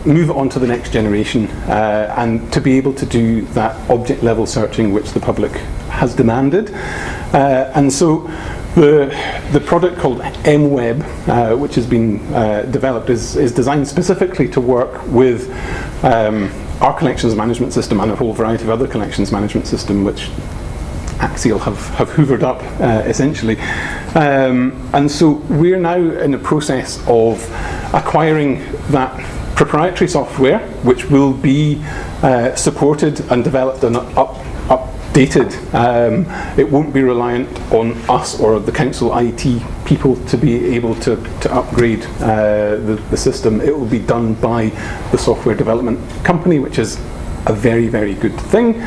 move it on to the next generation, and to be able to do that object level searching which the public has demanded. And so the product called MWeb, which has been developed, is designed specifically to work with our collections management system and a whole variety of other collections management system which HATII have hoovered up, essentially. And so we're now in the process of acquiring that proprietary software, which will be supported and developed and updated. It won't be reliant on us or the council IT people to be able to upgrade the system. It will be done by the software development company, which is a very, very good thing.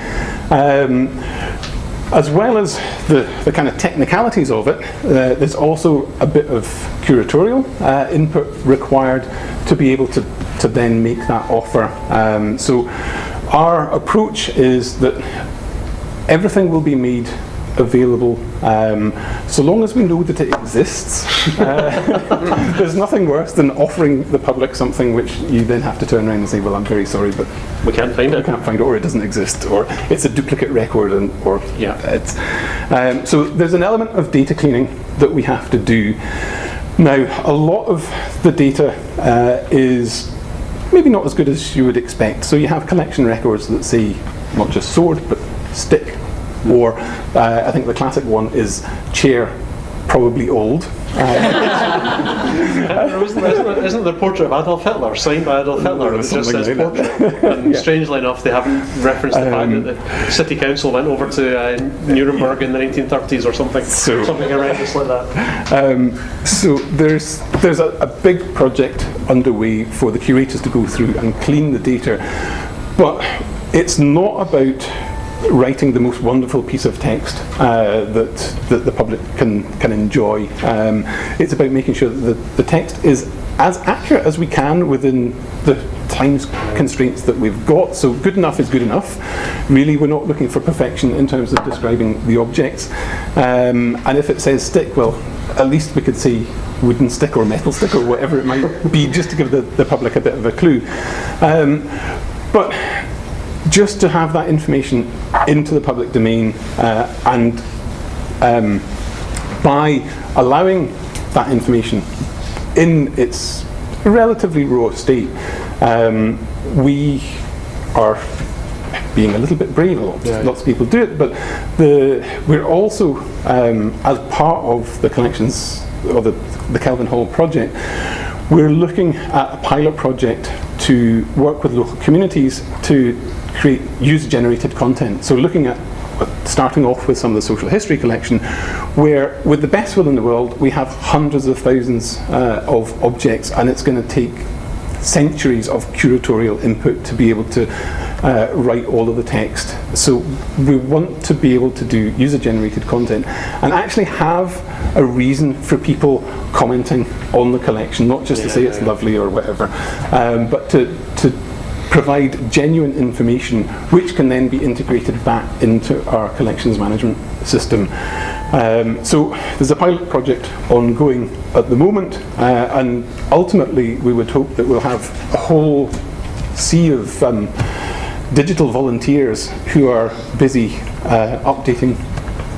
As well as the kind of technicalities of it, there's also a bit of curatorial input required to be able to then make that offer. So our approach is that everything will be made available so long as we know that it exists. There's nothing worse than offering the public something which you then have to turn around and say, well, I'm very sorry, but we can't find it. We can't find it, or it doesn't exist, or it's a duplicate record, it's. So there's an element of data cleaning that we have to do. Now, a lot of the data is maybe not as good as you would expect. So you have collection records that say not just sword, but stick. Or I think the classic one is chair, probably old. Isn't the portrait of Adolf Hitler signed by Adolf Hitler? It just says portrait. And strangely enough, they haven't referenced the fact that the city council went over to Nuremberg in the 1930s or something. Something horrendous like that. So there's a big project underway for the curators to go through and clean the data, but it's not about writing the most wonderful piece of text that the public can enjoy. It's about making sure that the text is as accurate as we can within the time constraints that we've got. So good enough is good enough. Really, we're not looking for perfection in terms of describing the objects. And if it says stick, well, at least we could say wooden stick or metal stick or whatever it might be, just to give the public a bit of a clue. But just to have that information into the public domain, and by allowing that information in its relatively raw state, we are being a little bit brave. Lots of people do it, but we're also, as part of the collections or the Kelvin Hall project, we're looking at a pilot project to work with local communities to create user-generated content. So looking at starting off with some of the social history collection, where with the best will in the world, we have hundreds of thousands of objects, and it's going to take centuries of curatorial input to be able to write all of the text. So we want to be able to do user-generated content and actually have a reason for people commenting on the collection, not just to say it's lovely or whatever, but to provide genuine information which can then be integrated back into our collections management system. So there's a pilot project ongoing at the moment, and ultimately we would hope that we'll have a whole sea of digital volunteers who are busy updating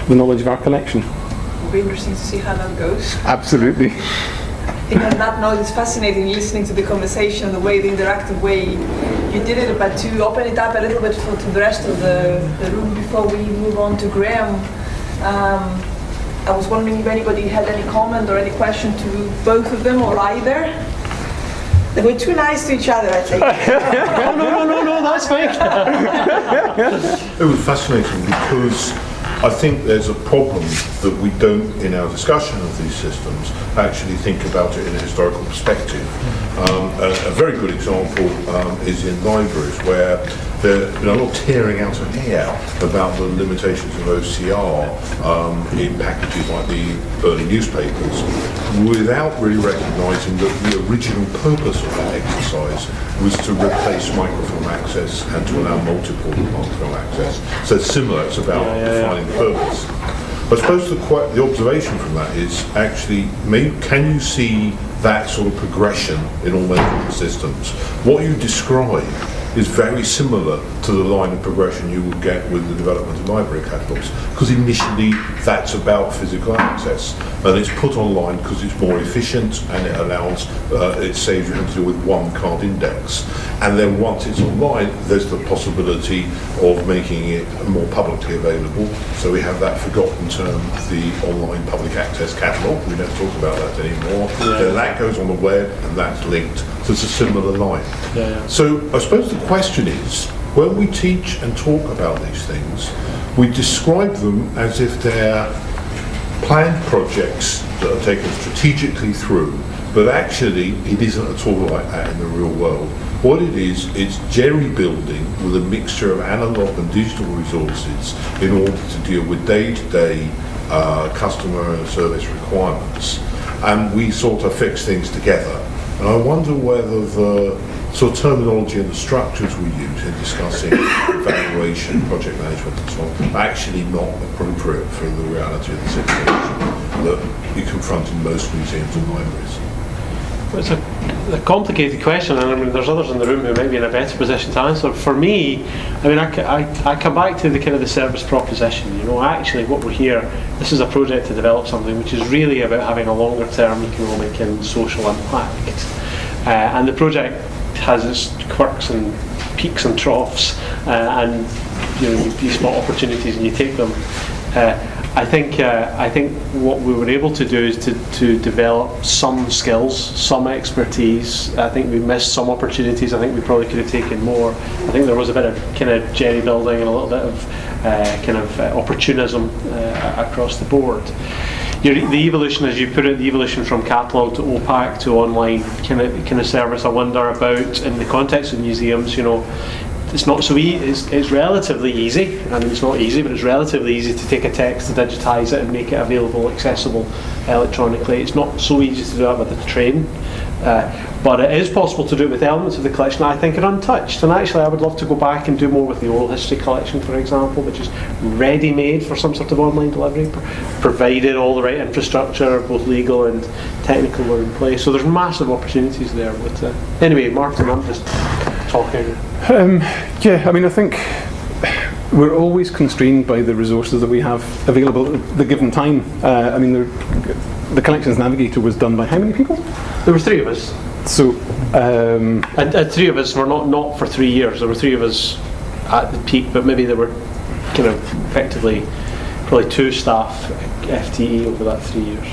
the knowledge of our collection. It'll be interesting to see how that goes. Absolutely. I think on that note, it's fascinating listening to the conversation, the interactive way you did it, but to open it up a little bit to the rest of the room before we move on to Graham, I was wondering if anybody had any comment or any question to both of them or either. They were too nice to each other, I think. No, that's fine. It was fascinating because I think there's a problem that we don't, in our discussion of these systems, actually think about it in a historical perspective. A very good example is in libraries, where they're not tearing out a hair about the limitations of OCR in packages like the early newspapers, without really recognising that the original purpose of that exercise was to replace microfilm access and to allow multiple microfilm access. So it's similar, it's about defining purpose. I suppose the observation from that is actually, can you see that sort of progression in all medical systems? What you describe is very similar to the line of progression you would get with the development of library catalogues, because initially that's about physical access, and it's put online because it's more efficient and it saves you having to deal with one card index. And then once it's online, there's the possibility of making it more publicly available. So we have that forgotten term, the online public access catalogue. We don't talk about that anymore. Then that goes on the web and that's linked. So it's a similar line. So I suppose the question is, when we teach and talk about these things, we describe them as if they're planned projects that are taken strategically through, but actually it isn't at all like that in the real world. What it is, it's jerry building with a mixture of analog and digital resources in order to deal with day-to-day customer and service requirements. And we sort of fix things together. And I wonder whether the sort of terminology and the structures we use in discussing evaluation, project management and so on are actually not appropriate for the reality of the situation that you confront in most museums and libraries. It's a complicated question, and I mean there's others in the room who might be in a better position to answer. For me, I mean I come back to the kind of the service proposition. You know, actually what we're here, this is a project to develop something which is really about having a longer term economic and social impact. And the project has its quirks and peaks and troughs, and you know you spot opportunities and you take them. I think what we were able to do is to develop some skills, some expertise. I think we missed some opportunities. I think we probably could have taken more. I think there was a bit of kind of jerry building and a little bit of opportunism across the board. The evolution, as you put it, the evolution from catalogue to OPAC to online kind of service, I wonder about in the context of museums. You know, it's not so easy. It's relatively easy. I mean, it's not easy, but it's relatively easy to take a text, to digitise it, and make it available, accessible electronically. It's not so easy to do that with a train, but it is possible to do it with elements of the collection I think are untouched. And actually, I would love to go back and do more with the oral history collection, for example, which is ready-made for some sort of online delivery, provided all the right infrastructure, both legal and technical, were in place. So there's massive opportunities there. But anyway, Martin, I'm just talking. Yeah, I mean, I think we're always constrained by the resources that we have available at the given time. I mean, the Collections Navigator was done by how many people? There were three of us. So, and three of us were not for 3 years. There were three of us at the peak, but maybe there were kind of effectively probably 2 staff FTE over that 3 years.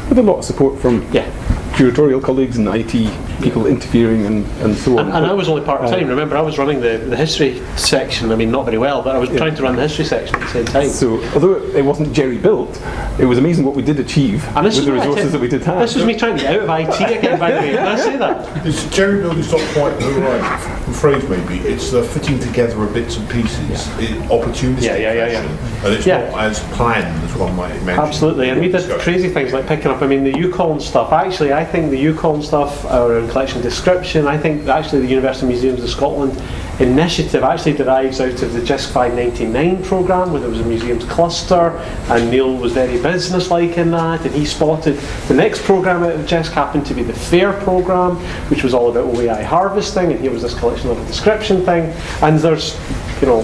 With a lot of support from curatorial colleagues and IT people interfering and so on. And I was only part-time. Remember, I was running the history section. I mean, not very well, but I was trying to run the history section at the same time. So, although it wasn't jerry-built, it was amazing what we did achieve with the resources that we did have. This was me trying to get out of IT again, by the way. Did I say that? It's jerry-built is not quite the right phrase, maybe. It's the fitting together of bits and pieces, opportunistic fashion, and it's not as planned as one might imagine. Absolutely, and we did crazy things like picking up, I mean, the Yukon stuff. Actually, I think the Yukon stuff, around collection description, I think actually the University Museums of Scotland initiative actually derives out of the JISC 599 programme, where there was a museums cluster, and Neil was very business-like in that, and he spotted the next programme out of JISC happened to be the FAIR programme, which was all about OEI harvesting, and here was this collection of a description thing, and there's, you know,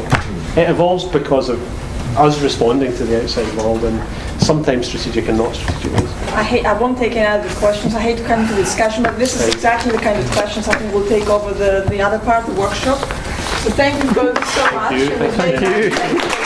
it evolves because of us responding to the outside world, and sometimes strategic and not strategic ways. I won't take any other questions. I hate to come to the discussion, but this is exactly the kind of questions I think will take over the other part, the workshop. So thank you both so much. Thank you. Thank you.